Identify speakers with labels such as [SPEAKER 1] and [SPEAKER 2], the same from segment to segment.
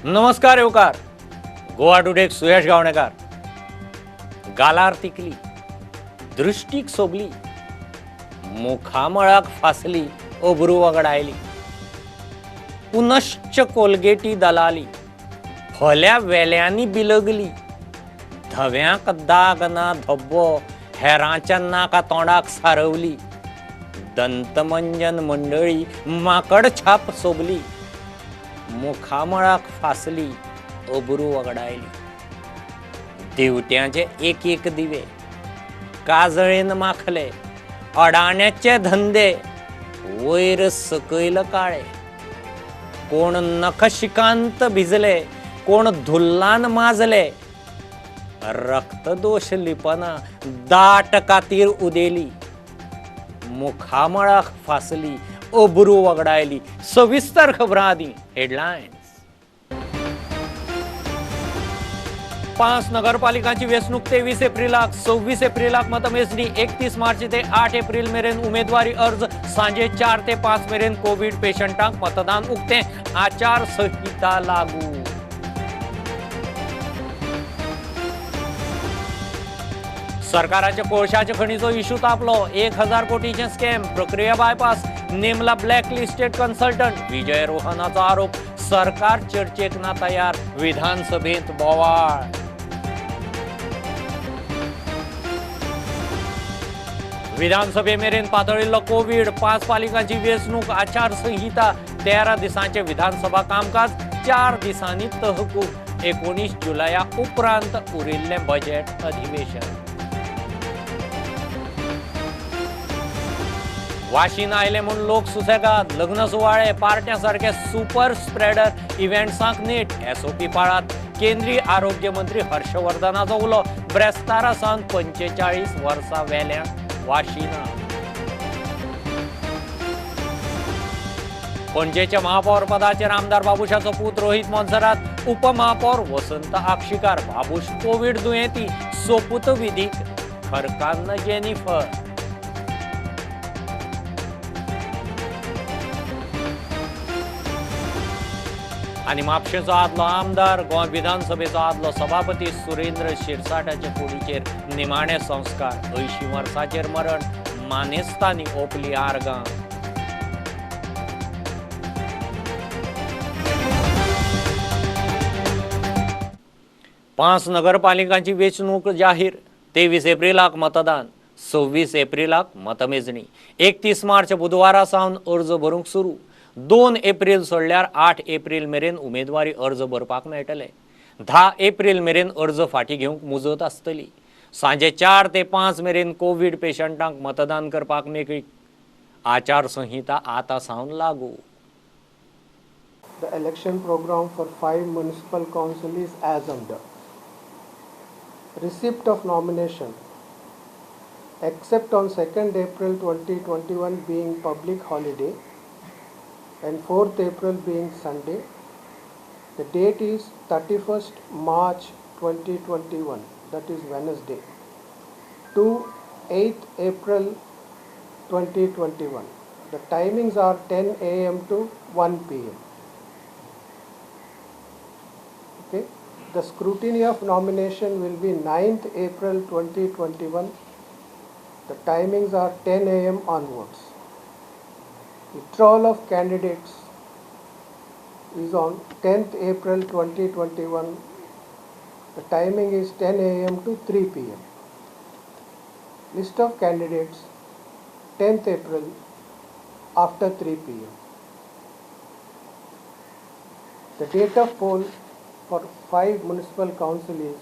[SPEAKER 1] नमस्कार येवकार. गोवा टुडेक सुयश गावणेकार. गालार तिकली, दृष्टीक सोबली, मुखामळाक फासली, ओबरू वगडायली. पुनश्च कोलगेटी दलाली, फोल्या वेल्यांनी बिलगली. धव्यांक दाग ना धब्बो, हेरांच्या नाका तोंडाक सारवली. दंतमंजन मंडळी माकड छाप सोबली. मुखामळाक फासली, ओबरू वगडायली. दिवट्याचे एक एक दिवे काजळेन माखले. अडाण्याचे धंदे वयर सकयल काळे. कोण नखशिकांत भिजले, कोण धुल्लान माजले. रक्तदोष लिपना दाट कातीर उदेली. मुखामळाक फासली, ओबरू वगडायली. सविस्तर खबरां आदी हेडलायन्स. 5 नगरपालिकांची वेंचणूक 23 एप्रिलाक, 26 एप्रिलाक मतमेजणी, 31 मार्च ते 8 एप्रिल मेरेन उमेदवारी अर्ज, सांजे 4 ते 5 मेरेन कोविड पेशंटांक मतदान उक्ते. आचार संहिता लागू. सरकाराच्या कोळशाच्या खणीचो इशू तापलो. 1000 कोटीचे स्कॅम, प्रक्रिया बायपास, नेमला ब्लॅक लिस्टेड कन्सल्टंट. विजय रोहनाचो आरोप. सरकार चर्चेक ना तयार, विधानसभेत बोवाळ. विधानसभे मेरेन पातळिल्लो कोविड. 5 पालिकांची वेंचणूक, आचारसंहिता. 13 दिसांचे विधानसभा कामकाज, 4 दिसांनी तहकूब. 19 जुलया उपरांत उरिल्ले बजेट अधिवेशन. वाशीन आयले म्हूण लोक सुसेगाद. लग्न सुवाळे, पार्ट्या सारखे सुपर स्प्रेडर इव्हेंट्सांक नेट. एसओपी पाळात. केंद्रीय आरोग्य मंत्री हर्षवर्धनाचो उलो. ब्रेस्तारा सावन 45 वर्सां वेल्यांक वाशिना. पणजेच्या महापौर पदाचेर आमदार बाबुशाचो पूत रोहित मोन्सरात. उपमहापौर वसंत आपशीकार. बाबुश कोविड दुयेंती. सोपूत विधीक खरकान्न जेनिफर. आनी म्हापशेचो आदलो आमदार, गोंय विधानसभेचो आदलो सभापती सुरेंद्र शिरसाटाचे कुडीचेर निमाणे संस्कार. 80 वर्सांचेर मरण. मानेस्तांनी ओपली आर्गां. पांच नगरपालिकांची वेंचणूक जाहीर. 23 एप्रिलाक मतदान, 26 एप्रिलाक मतमेजणी. 31 मार्च बुधवारा सावन अर्ज भरूंक सुरू. 2 एप्रिल सोडल्यार 8 एप्रिल मेरेन उमेदवारी अर्ज भरपाक मेळटले. 10 एप्रिल मेरेन अर्ज फाटीं घेवंक मुजत आसतली. सांजे 4 ते 5 मेरेन कोविड पेशंटांक मतदान करपाक मेकळीक. आचारसंहिता आतां सावन लागू.
[SPEAKER 2] The election program for 5 municipal council is as under. Receipt of nomination. Except on 2nd April 2021 being public holiday and 4th April being Sunday, the date is 31st March 2021, that is Wednesday, to 8th April 2021. The timings are 10 a.m. to 1 p.m. Okay. The scrutiny of nomination will be 9th April 2021. The timings are 10 a.m. onwards. Withdrawal of candidates is on 10th April 2021. The timing is 10 a.m. to 3 p.m. List of candidates 10th April after 3 p.m. The date of poll for 5 municipal council is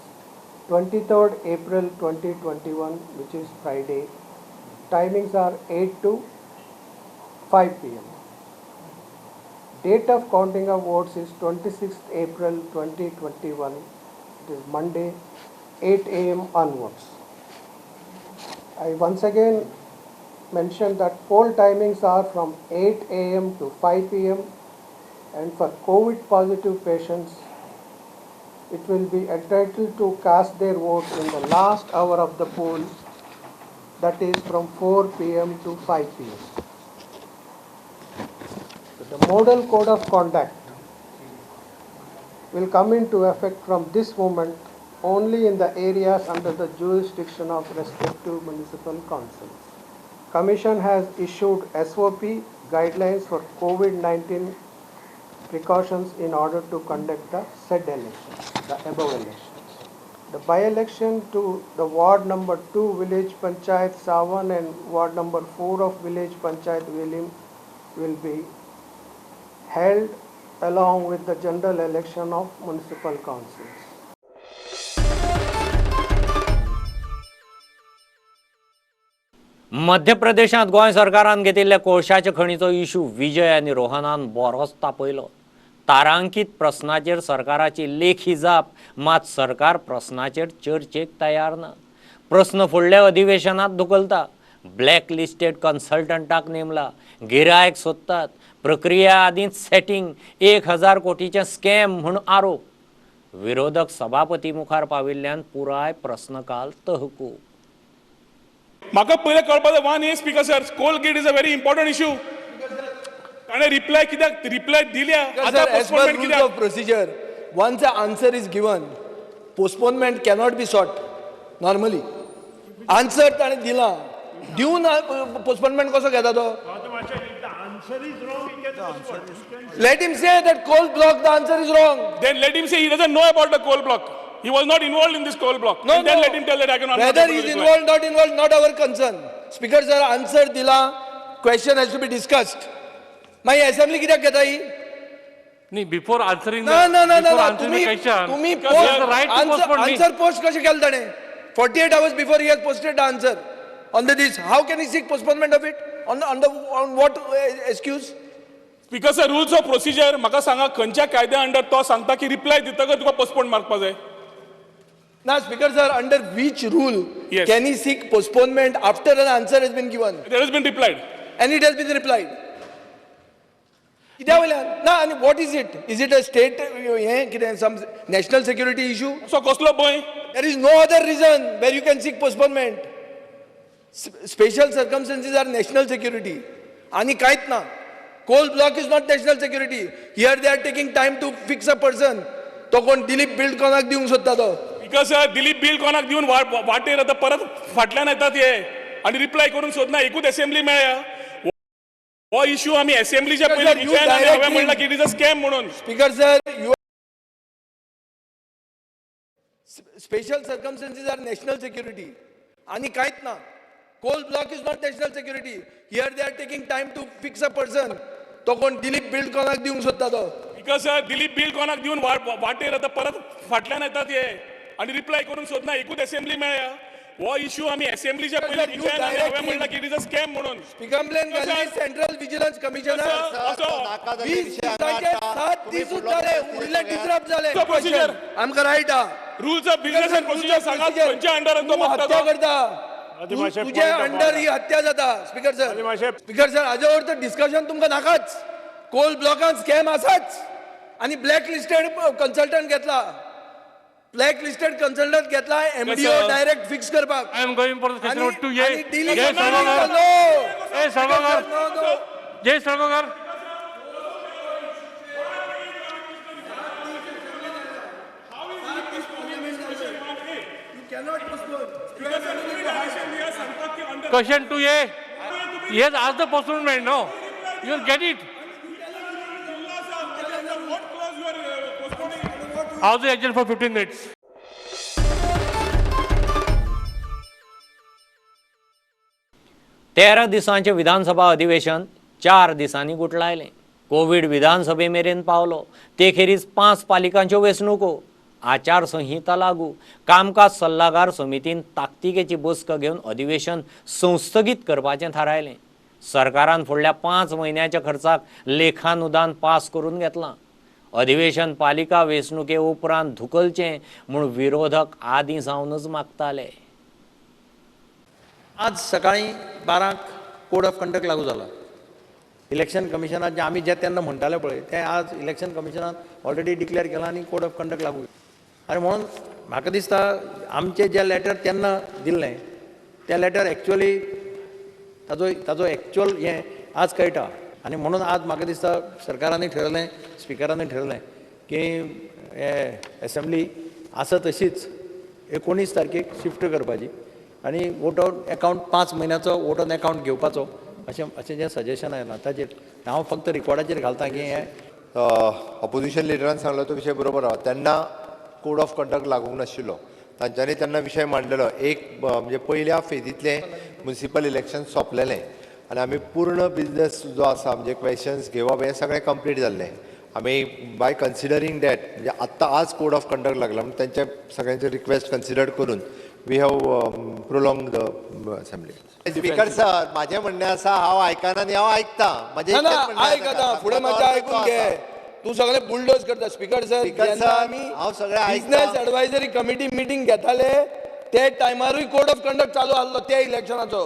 [SPEAKER 2] 23rd April 2021, which is Friday. Timings are 8 to 5 p.m. Date of counting of votes is 26th April 2021. It is Monday, 8 a.m. onwards. I once again mention that poll timings are from 8 a.m. to 5 p.m. and for COVID positive patients, it will be entitled to cast their votes in the last hour of the poll, that is from 4 p.m. to 5 p.m. The model code of conduct will come into effect from this moment only in the areas under the jurisdiction of respective municipal councils. Commission has issued SOP guidelines for COVID-19 precautions in order to conduct the said elections, the above elections. The by-election to the Ward number 2 Village Panchayat Savan and Ward number 4 of Village Panchayat Vilim will be held along with the general election of municipal councils.
[SPEAKER 1] मध्य प्रदेशात गोंय सरकारान घेतिल्ल्या कोळशाच्या खणीचो issue विजय आनी रोहनान बरोच तापयलो. तारांकीत प्रस्नाचेर सरकाराची लेखी जाप, मात सरकार प्रस्नाचेर चर्चेक तयार ना. प्रस्न फुडल्या अधिवेशनात धुकलता. ब्लॅक लिस्टेड कन्सल्टंटाक नेमला. गिरायक सोदतात. प्रक्रिया आदींच सेटिंग 1000 कोटीचें स्कॅम म्हूण आरोप. विरोधक सभापती मुखार पाविल्ल्यान पुराय प्रस्नकाल तहकूब.
[SPEAKER 3] म्हाका पयलें कळपाक जाय one is speaker sir coal gate is a very important issue ताणें रिप्लाय कित्याक रिप्लाय दिल्या आतां पोस्टपोनमेंट कित्याक
[SPEAKER 4] of procedure, once the answer is given, postponement cannot be sought normally. Answer ताणें दिला दिवन postponement कसो घेता तो? Let him say that coal block, the answer is wrong.
[SPEAKER 3] then let him say he doesn't know about the coal block. He was not involved in this coal block.
[SPEAKER 4] No,
[SPEAKER 3] and then
[SPEAKER 4] no.
[SPEAKER 3] let him tell that I cannot.
[SPEAKER 4] Whether he is involved, not involved, not our concern. Speaker sir, answer dila, question has to be discussed. My assembly कित्याक घेता ही?
[SPEAKER 5] No, before answering
[SPEAKER 4] No, no, no, no,
[SPEAKER 5] before
[SPEAKER 4] no.
[SPEAKER 5] answering the question,
[SPEAKER 4] तुम्ही
[SPEAKER 5] he has the right to postpone me.
[SPEAKER 4] answer post कशें केलें ताणें? 48 hours before he has posted the answer on the this. How can he seek postponement of it? On what excuse?
[SPEAKER 3] Speaker sir rules of procedure म्हाका सांगा खंयच्या कायद्या under तो सांगता की रिप्लाय दितकच तुका पोस्टपोन मारपा जाय.
[SPEAKER 4] Now, Speaker sir, under which rule
[SPEAKER 3] Yes.
[SPEAKER 4] can he seek postponement after an answer has been given?
[SPEAKER 3] There has been replied.
[SPEAKER 4] And it has been replied. कित्या वयल्यान? ना, and what is it? Is it a state, some national security issue?
[SPEAKER 3] So कसलो भंय?
[SPEAKER 4] There is no other reason where you can seek postponement. Special circumstances are national security. आणि काहीच ना. Coal block is not national security. Here they are taking time to fix a person. तो कोण Dilip build कोणाक दिवंक सोदता तो?
[SPEAKER 3] Because sir Dilip bill कोणाक दिवन वाटेर आतां परत फाटल्यान येतात हे आनी रिप्लाय करून सोदना एकूच असेंब्ली मेळ्ळ्या. हो इशू आमी असेंब्लीच्या पयलीं
[SPEAKER 4] you
[SPEAKER 3] विजयान आनी हांवें
[SPEAKER 4] directly-
[SPEAKER 3] म्हणलां की इट इज अ स्कॅम म्हणून.
[SPEAKER 4] Speaker sir, special circumstances are national security. आणि काहीच ना. Coal block is not national security. Here they are taking time to fix a person. तो कोण दिलीप बिल्ड कोणाक दिवंक सोदता तो?
[SPEAKER 3] बिकॉज सर दिलीप बिल कोणाक दिवन वाटेर आतां परत फाटल्यान येतात हे आनी रिप्लाय करून सोदना एकूच असेंब्ली मेळ्ळ्या. हो इशू आमी असेंब्लीच्या पयलीं
[SPEAKER 4] you
[SPEAKER 3] विजयान आनी हांवें
[SPEAKER 4] directly-
[SPEAKER 3] म्हणलां की इट इज अ स्कॅम म्हणून.
[SPEAKER 4] Complaint घाल्ली सेंट्रल विजिलन्स कमिशनर.
[SPEAKER 3] असो
[SPEAKER 4] 20 दिसांचे 7 दीस उरताले, उरले डिस्टर्ब झाले.
[SPEAKER 3] So procedure.
[SPEAKER 4] आमकां रायट हा.
[SPEAKER 3] Rules of business and procedure सांगात खंयच्या अंडर तो
[SPEAKER 4] तूं
[SPEAKER 3] मागता
[SPEAKER 4] हत्या
[SPEAKER 3] तो.
[SPEAKER 4] करता. तुझ्या अंडर ही हत्या जाता. स्पीकर सर, स्पीकर सर, हाजे वर तर डिस्कशन तुमकां नाकाच. कोल ब्लॉकान स्कॅम आसाच आणि ब्लॅक लिस्टेड कन्सल्टंट घेतला. ब्लॅक लिस्टेड कन्सल्टंट घेतला एमडीओ
[SPEAKER 3] कसं?
[SPEAKER 4] डायरेक्ट फिक्स करपाक.
[SPEAKER 5] I am going for the session
[SPEAKER 4] आणि-
[SPEAKER 5] number 2.
[SPEAKER 4] आणि dealing
[SPEAKER 5] Jay
[SPEAKER 4] with
[SPEAKER 5] Sarvagar.
[SPEAKER 4] no.
[SPEAKER 5] Jay Sarvagar.
[SPEAKER 4] No, no.
[SPEAKER 5] Jay Sarvagar. Question 2A. He has asked the postponement. No, you will get it. House is adjourned for 15 minutes.
[SPEAKER 1] तेरा दिसांचे विधानसभा अधिवेशन 4 दिसांनी गुटलायलें. Covid विधानसभे मेरेन पावलो. ते खेरीज 5 पालिकांच्यो वेंचणुको. आचारसंहिता लागू. कामकाज सल्लागार समितीन ताकतिकेची बसका घेवन अधिवेशन संस्थगीत करपाचें थारायलें. सरकारान फुडल्या 5 म्हयन्याच्या खर्चाक लेखानुदान पास करून घेतलां. अधिवेशन पालिका वेंचणुके उपरांत धुकलचें म्हूण विरोधक आदीं सावनच मागताले.
[SPEAKER 6] आज सकाळी 12क कोड ऑफ कंडक्ट लागू जाला. इलेक्शन कमिशनात जे आमी जे तेन्ना म्हणटाले पळय ते आज इलेक्शन कमिशनान ऑलरेडी डिक्लेअर केला आनी कोड ऑफ कंडक्ट लागू. आनी म्हणून म्हाका दिसता आमचें जें लेटर तेन्ना दिल्लें तें लेटर एक्चुअली ताजो एक्चुअल हें आज कळटा. आनी म्हणून आज म्हाका दिसता सरकारानूय ठरयलें, स्पिकरानूय ठरयलें की असेंब्ली आसा तशीच 19 तारखेक शिफ्ट करपाची आनी वोट अकावंट 5 म्हयन्याचो वोट ऑन अकावंट घेवपाचो अशें जें सजेशन आयलां ताचेर हांव फक्त रिकॉर्डाचेर घालतां की हें
[SPEAKER 7] ऑपोजिशन लिडरान सांगलो तो विशय बरोबर आहा तेन्ना कोड ऑफ कंडक्ट लागूंक नाशिल्लो तांच्यांनी तेन्ना विशय मांडलेलो एक म्हणजे पयल्या फेजींतलें म्युनिसिपल इलेक्शन सोंपलेलें आनी आमी पूर्ण बिझनस जो आसा म्हणजे क्वेश्चन्स घेवप हें सगळें कंप्लीट जाल्लें आमी बाय कन्सिडरींग दॅट म्हणजे आत्तां आज कोड ऑफ कंडक्ट लागला म्हणून तेंचे सगळ्यांचे रिक्वेस्ट कन्सिडर करून we have prolong the assembly speaker sir माझें म्हणणें आसा हांव आयकना आनी हांव आयकतां म्हजें
[SPEAKER 4] ना
[SPEAKER 7] इतलेंच म्हणणें
[SPEAKER 4] आयक
[SPEAKER 7] आसा.
[SPEAKER 4] आतां फुडें म्हाजें आयकून घे तूं सगळें बुलडोज करता स्पीकर सर
[SPEAKER 7] Speaker
[SPEAKER 4] जेन्ना
[SPEAKER 7] sir,
[SPEAKER 4] आमी
[SPEAKER 7] हांव सगळें आयकतां.
[SPEAKER 4] बिझनेस एडवायझरी कमिटी मिटींग घेताले ते टायमारूय कोड ऑफ कंडक्ट चालू आसलो त्या इलेक्शनाचो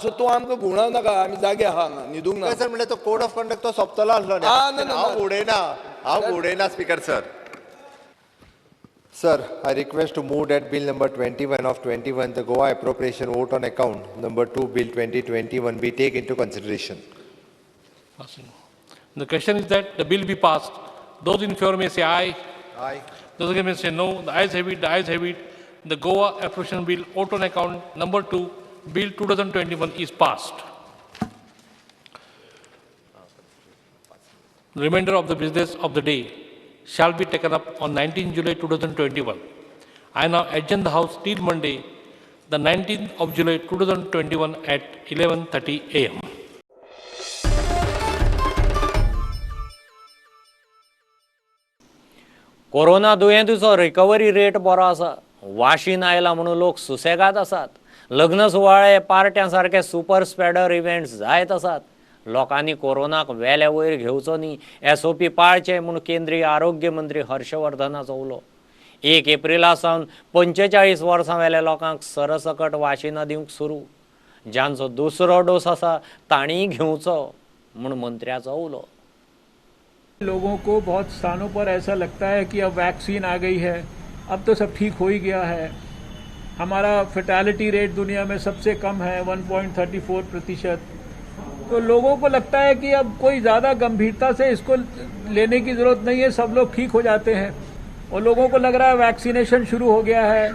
[SPEAKER 4] सो तूं आमकां घुंवडाव नाका आमी जागे आहा हांगा न्हिदूंक ना
[SPEAKER 7] सर म्हणल्यार तो कोड ऑफ कंडक्ट तो सोंपतलो आसलो
[SPEAKER 4] ना.
[SPEAKER 7] हांव उडयना speaker sir Sir, I request to move that Bill number 21 of 21, the Goa Appropriation Vote on Account, number 2, Bill 2021, be taken into consideration.
[SPEAKER 5] The question is that the bill be passed. Those in favor may say aye.
[SPEAKER 7] Aye.
[SPEAKER 5] Those against may say no. The ayes have it. The ayes have it. The Goa Appropriation Bill, vote on account number 2, Bill 2021 is passed. The remainder of the business of the day shall be taken up on 19 July 2021. I now adjourn the House till Monday, the 19th of July 2021 at 11:30 a.m.
[SPEAKER 1] Corona दुयेंतीचो recovery rate बरो आसा वाशीन आयला म्हणून लोक सुसेगाद आसात लग्न सुवाळे पार्ट्यां सारके सुपर स्प्रेडर इव्हेंट्स जायत आसात लोकांनी कोरोनाक वेल्या वयर घेवचो न्ही SOP पाळचे म्हणून केंद्रीय आरोग्य मंत्री हर्षवर्धनाचो उलो 1 एप्रिला सावन 45 वर्सां वेल्या लोकांक सरसकट वाशिनां दिवंक सुरू ज्यांचो दुसरो डोस आसा तांणी घेवचो म्हणून मंत्र्याचो उलो
[SPEAKER 8] लोगों को बहुत स्थानों पर ऐसा लगता है कि अब वैक्सीन आ गई है अब तो सब ठीक हो ही गया है हमारा फर्टिलिटी रेट दुनिया में सबसे कम है 1.34%। तो लोगों को लगता है कि अब कोई ज़्यादा गंभीरता से इसको लेने की ज़रूरत नहीं है सब लोग ठीक हो जाते हैं और लोगों को लग रहा है वैक्सीनेशन शुरू हो गया है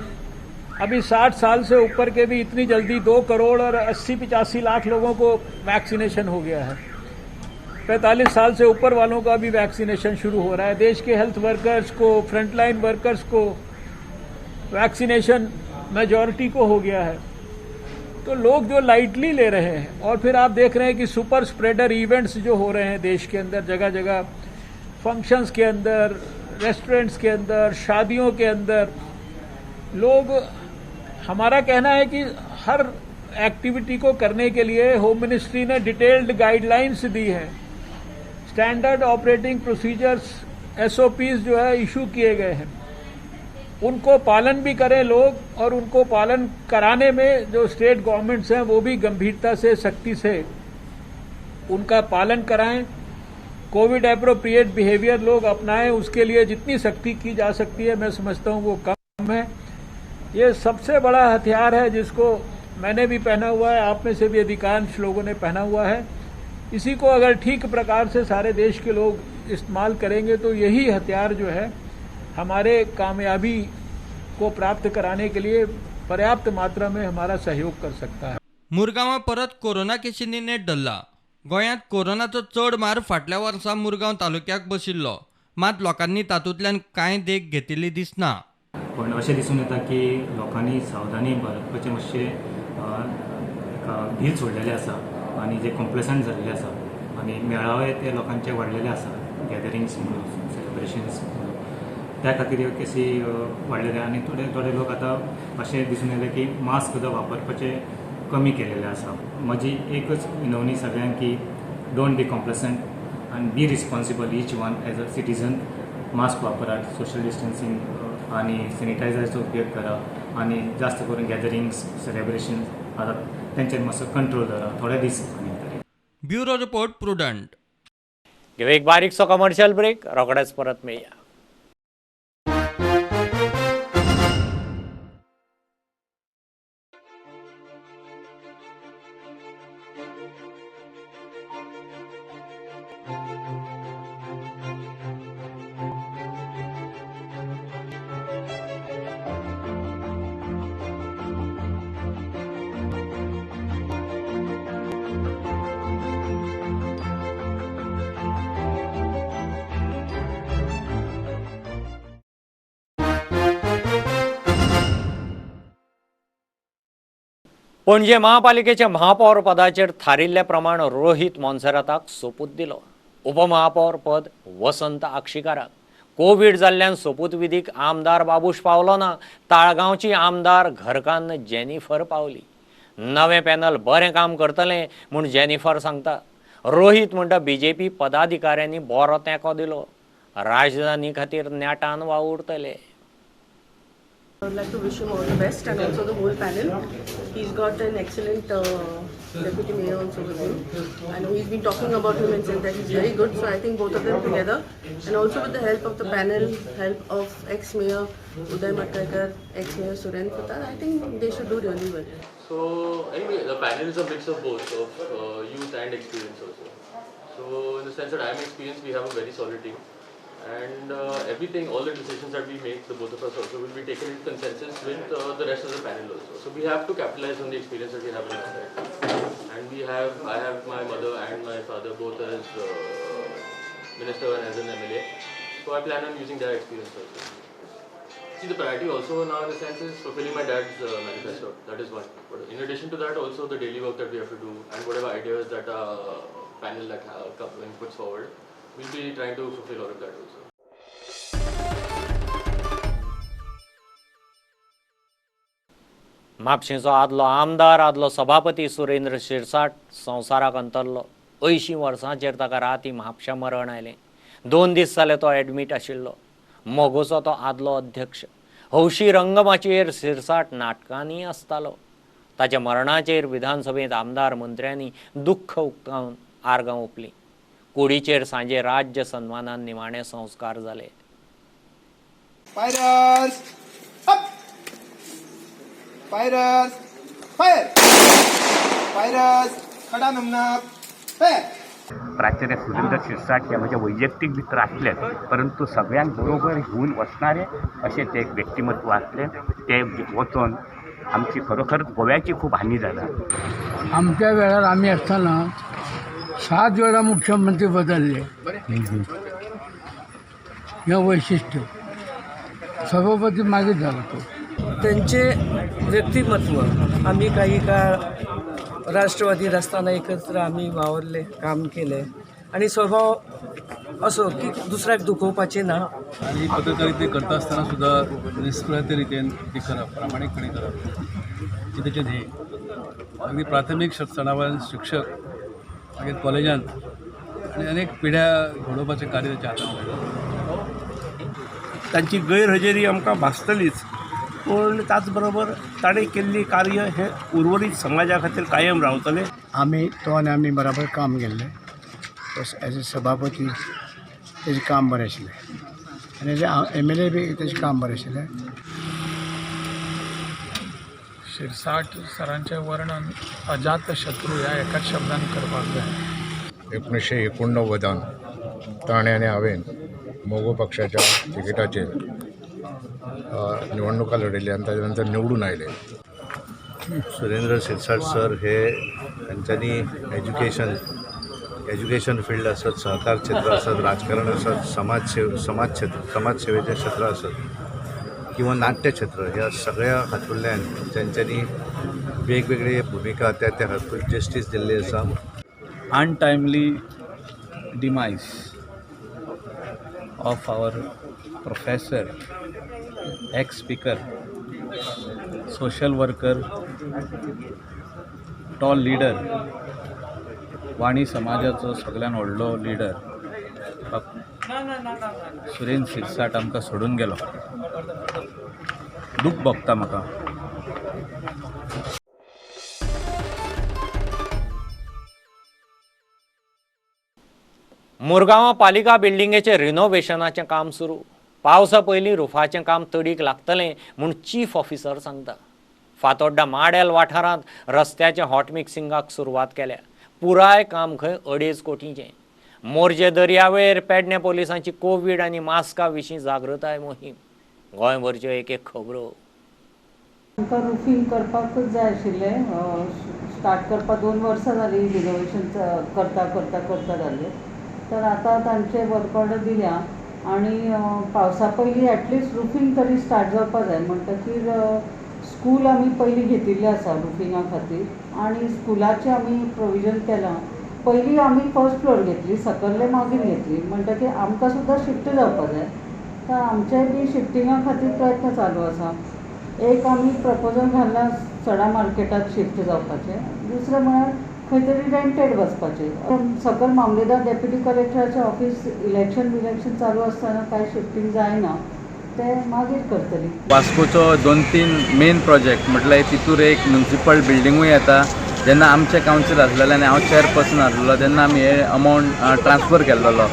[SPEAKER 8] अभी 60 साल से ऊपर के भी इतनी जल्दी 2 करोड़ और 80-85 लाख लोगों को वैक्सीनेशन हो गया है 45 साल से ऊपर वालों का भी वैक्सीनेशन शुरू हो रहा है देश के हेल्थ वर्कर्स को फ्रंटलाइन वर्कर्स को वैक्सीनेशन मेजॉरिटी को हो गया है तो लोग जो लाइटली ले रहे हैं और फिर आप देख रहे हैं कि सुपर स्प्रेडर इवेंट्स जो हो रहे हैं देश के अंदर जगह जगह फंक्शंस के अंदर रेस्टोरेंट्स के अंदर शादियों के अंदर लोग हमारा कहना है कि हर एक्टिविटी को करने के लिए होम मिनिस्ट्री ने डिटेल्ड गाइडलाइंस दी हैं स्टैंडर्ड ऑपरेटिंग प्रोसीजर्स SOPs जो है इशू किए गए हैं उनको पालन भी करें लोग और उनको पालन कराने में जो स्टेट गवर्नमेंट्स हैं वो भी गंभीरता से सख्ती से उनका पालन कराएं कोविड एप्रोप्रिएट बिहेवियर लोग अपनाएं उसके लिए जितनी सख्ती की जा सकती है मैं समझता हूं वो कम है ये सबसे बड़ा हथियार है जिसको मैंने भी पहना हुआ है आप में से भी अधिकांश लोगों ने पहना हुआ है इसी को अगर ठीक प्रकार से सारे देश के लोग इस्तेमाल करेंगे तो यही हथियार जो है हमारे कामयाबी को प्राप्त कराने के लिए पर्याप्त मात्रा में हमारा सहयोग कर सकता है
[SPEAKER 9] मुरगांवां परत कोरोना केशींनी नेट धरला गोंयांत कोरोनाचो चड मार फाटल्या वर्सा मुरगांव तालुक्याक बशिल्लो मात लोकांनी तातूंतल्यान कांय देख घेतिल्ली दिसना
[SPEAKER 10] पण अशें दिसून येता की लोकांनी सावधानी बाळगपाचें मातशें भील सोडलेलें आसा आनी जे कॉम्प्लेसंट जाल्ले आसा आनी मेळावे ते लोकांचे वाडलेले आसा गॅदरिंग्स म्हणून सेलिब्रेशन्स त्या खातीर ह्यो केसी वाडलेले आनी थोडे लोक आतां अशें दिसून येयलें की मास्क सुद्दां वापरपाचें कमी केलेलें आसा म्हजी एकच विनवणी सगळ्यांक की डोंट बी कॉम्प्लेसंट आनी be responsible each one as a citizen mask वापरात सोशल डिस्टन्सिंग आनी सॅनिटायझराचो उपयोग करा आनी जास्त करून गॅदरिंग्स सेलिब्रेशन आतां तेंचेर मातसो कंट्रोल दवरा थोडे दीस आनी तरी
[SPEAKER 9] ब्युरो रिपोर्ट प्रुडंट
[SPEAKER 1] घेऊ एक बारीकसो कमर्शियल ब्रेक रोखडेच परत मेळया पणजे महापालिकेच्या महापौर पदाचेर थारिल्ल्या प्रमाण रोहित मोन्सेराताक सोपूत दिलो. उपमहापौर पद वसंत आक्षिकाराक. कोविड जाल्ल्यान सोपूत विधीक आमदार बाबूश पावलो ना. ताळगांवची आमदार घरकान्न जेनिफर पावली. नवें पॅनल बरें काम करतलें म्हूण जेनिफर सांगता. रोहित म्हणटा बीजेपी पदाधिकाऱ्यांनी बरो तेंको दिलो. राजधानी खातीर नेटान वावुरतले.
[SPEAKER 11] I would like to wish him all the best and also the whole panel. He's got an excellent deputy mayor also with him. I know he's been talking about him and said that he's very good. So I think both of them together and also with the help of the panel, help of ex-mayor Uday Matkar, ex-mayor Surendra Patel, I think they should do really well.
[SPEAKER 12] So anyway, the panel is a mix of both, of youth and experience also. So in the sense that I am experienced, we have a very solid team. And everything, all the decisions that we make, the both of us also, will be taken in consensus with the rest of the panel also. So we have to capitalize on the experience that we have in our side. And I have my mother and my father both as minister and as an MLA. So I plan on using their experience also. See, the priority also now in the sense is fulfilling my dad's manifesto. That is one. But in addition to that, also the daily work that we have to do and whatever ideas that panel that puts forward, we'll be trying to fulfill all of that also.
[SPEAKER 1] म्हापशेंचो आदलो आमदार आदलो सभापती सुरेंद्र शिरसाट संवसाराक अंतरलो. 80 वर्सांचेर ताका राती म्हापशा मरण आयलें. 2 दीस जाले तो एडमीट आशिल्लो. मोगोचो तो आदलो अध्यक्ष. हौशी रंगमाचयेर शिरसाट नाटकांनी आसतालो. ताच्या मरणाचेर विधानसभेंत आमदार मंत्र्यांनी दुख्ख उक्तावन आर्गां ओंपलीं. कुडीचेर सांजे राज्य सन्मानान निमाणे संस्कार जाले.
[SPEAKER 4] Fighters! Up! Fighters! Fire! Fighters! खडा नमनाक फायर.
[SPEAKER 13] प्राचार्य सुरेंद्र शिरसाट हे म्हजे वैयक्तीक मित्र आसले, परंतु सगळ्यांक बरोबर घेवन वचणारे अशें ते एक व्यक्तिमत्व आसलें. ते वचोन आमची खरोखर गोव्याची खूब हानी जाला.
[SPEAKER 8] आमच्या वेळार आम्ही असताना 7 वेळा मुख्यमंत्री बदलले. हे वैशिष्ट्य. सभापती मागे झाला तो.
[SPEAKER 11] त्यांचे व्यक्तिमत्व आम्ही काही काळ राष्ट्रवादीत असताना एकत्र आम्ही वावरले, काम केले आणि स्वभाव असो की दुसऱ्याक दुखोवपाचे ना.
[SPEAKER 14] आणि पत्रकारिता करता असताना सुद्धा निष्पृहते रितीन ती करप, प्रामाणिकपणे करप हे त्याचे ध्येय. अगदी प्राथमिक स्तरावर शिक्षक, मागीर कॉलेजांत आणि अनेक पिढ्या घडोवपाचें कार्य त्याच्या हातांत.
[SPEAKER 15] तांची गैरहजेरी आमकां भासतलीच, पूण त्याच बरोबर ताणें केल्ली कार्य हे उर्वरीत समाजा खातीर कायम रावतलें.
[SPEAKER 8] आम्ही तो आणि आम्ही बरोबर काम केल्लें. एज अ सभापती तेजें काम बरें आशिल्लें आनी एज अ MLA बी तेजें काम बरें आशिल्लें. शिरसाट सरांचें वर्णन अजात शत्रू ह्या एकाच शब्दान करपाक जाय.
[SPEAKER 16] 1989 ताणें आनी हांवें मोगो पक्षाच्या तिकेटाचेर निवडणुका लढयल्या आनी ताजे नंतर निवडून आयले.
[SPEAKER 6] सुरेंद्र शिरसाट सर हे तांच्यांनी एज्युकेशन फील्ड आसत, सहकार क्षेत्र आसत, राजकारण आसत, समाजसेवेचें क्षेत्र आसत किंवा नाट्य क्षेत्र ह्या सगळ्या हातूंतल्यान तांच्यांनी वेगवेगळी भुमिका त्या हातूंत जस्टीस दिल्ली आसा.
[SPEAKER 14] Untimely demise of our professor, ex-speaker, social worker, tall leader, वाणी समाजाचो सगळ्यान व्हडलो लिडर सुरेंद्र शिरसाट आमकां सोडून गेलो. दूख भोगता म्हाका.
[SPEAKER 1] मुरगांवां पालिका बिल्डिंगेचें रिनोव्हेशनाचें काम सुरू. पावसा पयलीं रुफाचें काम तडीक लागतलें म्हूण चीफ ऑफिसर सांगता. फातोड्डा माडेल वाठारांत रस्त्याच्या हॉट मिक्सिंगाक सुरवात केल्या. पुराय काम खंय 2.5 कोटींचें. मोरजे दर्यावेळेर पेडणे पोलिसांची कोविड आनी मास्का विशीं जागृताय मोहीम. गोंयभरच्यो एक खबरो.
[SPEAKER 17] आमकां रुफींग करपाकूच जाय आशिल्लें. स्टार्ट करपाक 2 वर्सां जालीं. रिनोवेशन करता जालें. तर आता तांचे वर्क ऑर्डर दिल्या आणि पावसा पयलीं एटलिस्ट रुफींग तरी स्टार्ट जावपाक जाय. म्हणटकीर स्कूल आमी पयलीं घेतिल्लें आसा रुफिंगा खातीर आनी स्कुलाचें आमी प्रोविजन केलां. पयलीं आमी फर्स्ट फ्लोर घेतली, सकयल्ले मागीर घेतली, म्हणटकीर आमकां सुद्दां शिफ्ट जावपाक जाय. तर आमचेय बी शिफ्टिंगा खातीर प्रयत्न चालू आसा. एक आमी प्रपोजल घाल्ला सडा मार्केटात शिफ्ट जावपाचें, दुसरें म्हळ्यार खंय तरी रेंटेड वचपाचें. सकयल मामलेदार डेप्युटी कलेक्टराचें ऑफिस इलेक्शन चालू आसतना कांय शिफ्टिंग जायना, ते मागीर करतली.
[SPEAKER 18] वास्कोचो 2-3 मेन प्रोजेक्ट म्हटल्यार तितूर एक म्युनिसिपल बिल्डिंगूय येता. जेन्ना आमचे कावन्सील आसलेले आनी हांव चेअरपर्सन आसलेलो तेन्ना आमी हे अमावंट ट्रान्सफर केल्लो.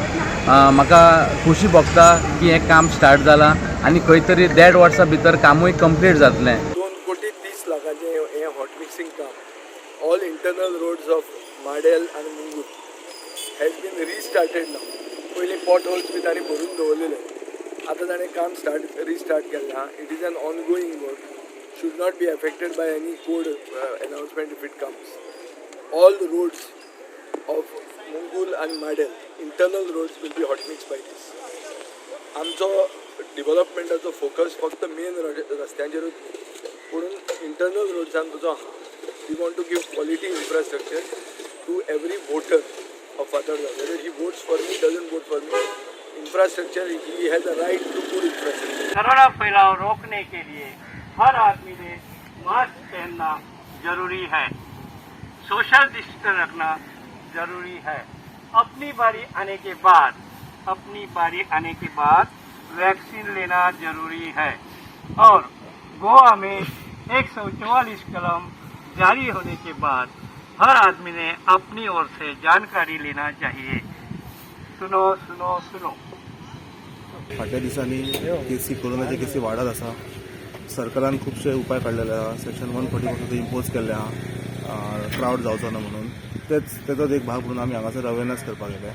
[SPEAKER 18] म्हाका खुशी भोगता की हें काम स्टार्ट जालां आनी खंय तरी 1.5 वर्सां भितर कामूय कंप्लीट जातलें.
[SPEAKER 4] 2,30,00,000 हे हॉट मिक्सिंग काम all internal roads of Madel आणि मुंगूर हॅज बीन रिस्टार्टेड नाव. पयलीं पॉट होल्स बी ताणी भरून दवरलेले, आतां ताणें काम रिस्टार्ट केलां. It is an ongoing work, should not be affected by any code announcement if it comes. All the roads of Mungul and Madel, internal roads will be hot mixed by this. आमचो डेव्हलपमेंटाचो focus फक्त main रस्त्यांचेरूच म्हणून internal रोड्सांक जो आहा we want to give quality infrastructure to every voter of Fatorda. Whether he votes for me, doesn't vote for me, infrastructure he has a right to good infrastructure.
[SPEAKER 19] Corona फैलाव रोकने के लिए हर आदमी ने mask पहनना जरूरी है, सोशल डिस्टेंस रखना जरूरी है. अपनी बारी आने के बाद वैक्सीन लेना जरूरी है. और गोवा में 144 कलम जारी होने के बाद हर आदमी ने अपनी ओर से जानकारी लेना चाहिए. सुनो सुनो सुनो.
[SPEAKER 20] फाटल्या दिसांनी कोरोनाचे केसी वाडत आसा. सरकारान खुबशे उपाय काडलेले आहा. सेक्शन 140 इम्पोज केल्ले आहा क्रावड जावचो ना म्हणून. तेचोच एक भाग म्हणून आमी हांगासर अवेरनेस करपाक गेले.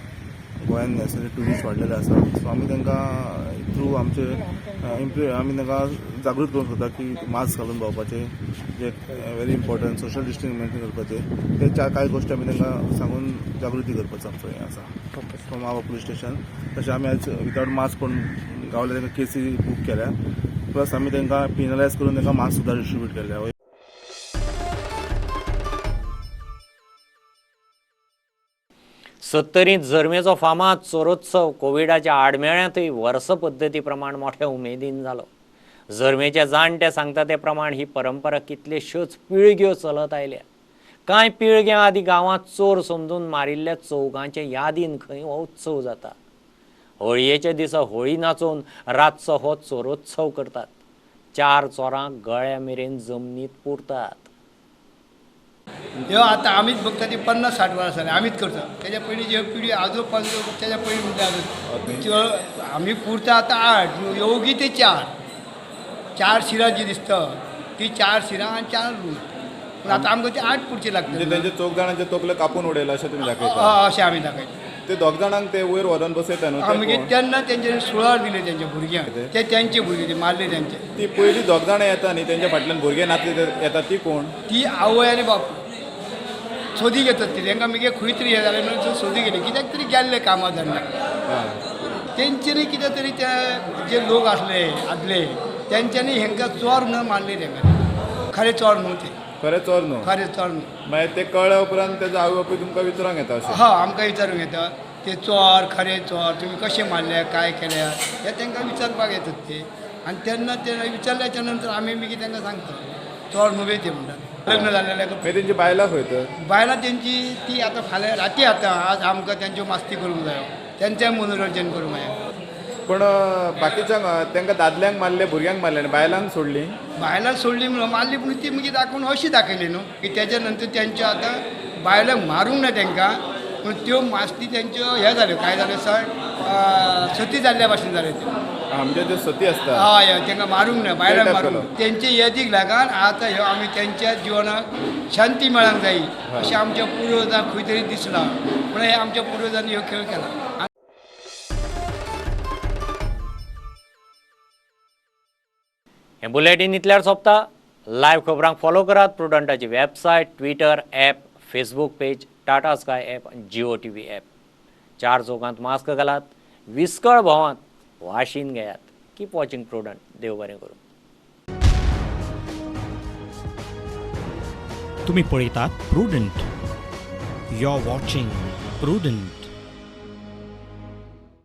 [SPEAKER 20] गोंयांत नॅसरी ट्युरिस्ट वाडलेले आसा, सो आमी तांकां थ्रू आमचे आमी तांकां जागृत करून सोदता की मास्क घालून भोंवपाचें, जे very important social distance maintain करपाचें, ते कांय गोश्टी आमी तांकां सांगून जागृती करपाचो आमचो हें आसा फ्रॉम आवर पुलीस स्टेशन. तशें आमी आयज विदावट मास्क कोण गावले तांकां केसी बूक केल्या, प्लस आमी तांकां पेनलायज करून तांकां मास्क सुद्दां डिस्ट्रिब्यूट केल्या.
[SPEAKER 1] सत्तरींत जल्मेचो फामाद चोरोत्सव कोविडाच्या आडमेळ्यांतय वर्स पद्दती प्रमाण मोठ्या उमेदीन जालो. जल्मेचे जाणटे सांगता ते प्रमाण ही परंपरा कितल्योश्योच पिळग्यो चलत आयल्या. कांय पिळग्यां आदी गांवांत चोर समजून मारिल्ल्या चौगांचे यादीन खंय हो उत्सव जाता. होळयेच्या दिसा होळी नाचोवन रातचो हो चोरोत्सव करतात. 4 चोरांक गळ्या मेरेन जमनीत पुरतात.
[SPEAKER 21] ह्यो आतां आमीच बघता ती 50-60 वर्सां जाली आमीच करता. तेच्या पयलीं जे पिढी आजो पंजो तेच्या पयलीं म्हणटा आमी पुरता आतां 8, योगी ते 4 शिरां जी दिसता ती 4 शिरां आनी 4 रूच. पूण आतां आमकां ती 8 पुरची लागता.
[SPEAKER 22] म्हणजे तेंचे चौग जाणांचे तकले कापून उडयला अशें तुमी दाखयता.
[SPEAKER 21] अशें आमी दाखयता.
[SPEAKER 22] ते दोग जाणांक ते वयर व्हरून बसयता न्हू.
[SPEAKER 21] आमगे तेन्ना तेंचे सुळार दिले तेंच्या भुरग्यांक, ते तेंचे भुरगे मारले तेंचे.
[SPEAKER 22] ती पयलीं दोग जाणां येता न्ही, तेंच्या फाटल्यान भुरगे नाचले येता ती कोण?
[SPEAKER 21] ती आवय आनी बापूय सोदी घेतात. ती तांकां मागीर खंय तरी हे जालें म्हणून सोदी घेतली, कित्याक तरी गेल्ले कामां धंद्याक. तेंच्यांनी कितें तरी ते जे लोक आसले आदले तेंच्यांनी हेंकां चोर म्हणून मारले. तेंकां खरे चोर न्हू ते.
[SPEAKER 22] खरे चोर न्हू.
[SPEAKER 21] खरे चोर न्हू.
[SPEAKER 22] मागीर ते कळ्ळ्या उपरांत तेजो आवय बापूय तुमकां विचारूंक येता अशें?
[SPEAKER 21] हा, आमकां विचारूंक येता ते चोर खरे चोर तुमी कशें मारले, काय केल्या, हे तांकां विचारपाक येतात ते. आनी तेन्ना ते विचारल्याच्या नंतर आमी मागीर तांकां सांगता चोर न्हू ते म्हणटात. लग्न जाल्ल्या
[SPEAKER 22] तेंची बायलां खंय तर?
[SPEAKER 21] बायलां तेंची ती आतां फाल्यां राती आतां आज आमकां तेंच्यो मस्ती करूंक जायो, तेंचें मनोरंजन करूंक जाय.
[SPEAKER 22] पूण बाकीच्यांक तांकां दादल्यांक मारले, भुरग्यांक मारले आनी बायलांक सोडली?
[SPEAKER 21] बायलांक सोडली म्हणून मारली, पूण ती मागीर दाखोवन अशी दाखयली न्हू की तेच्या नंतर तेंच्यो आतां बायलांक मारूंक ना तांकां, पूण त्यो मास्ती तेंच्यो हे जाल्यो काय जाल्यो सण सती जाल्ल्या भाशेन जाल्यो त्यो.
[SPEAKER 22] म्हणजे त्यो सती आसता?
[SPEAKER 21] हय हय, तांकां मारूंक ना, बायलांक मारूंक. तेंचे येदीक लागून आतां ह्यो आमी तेंच्या जिवनाक शांती मेळोंक जायी अशें आमच्या पुर्वजांक खंय तरी दिसलां, पूण हे आमच्या पुर्वजांनी ह्यो खेळ केला.
[SPEAKER 1] हे बुलेटिन इतल्यार सोंपता. लायव्ह खबरांक फॉलो करात प्रुडंटाची website, Twitter app, Facebook page, Tata Sky app, Jio TV app. 4 चौगांत मास्क घालात, विस्कळ भोंवात, वाशीन घेयात. Keep watching prudent. देव बरें करूं.
[SPEAKER 2] तुम्ही पळयतात Prudent. You are watching prudent.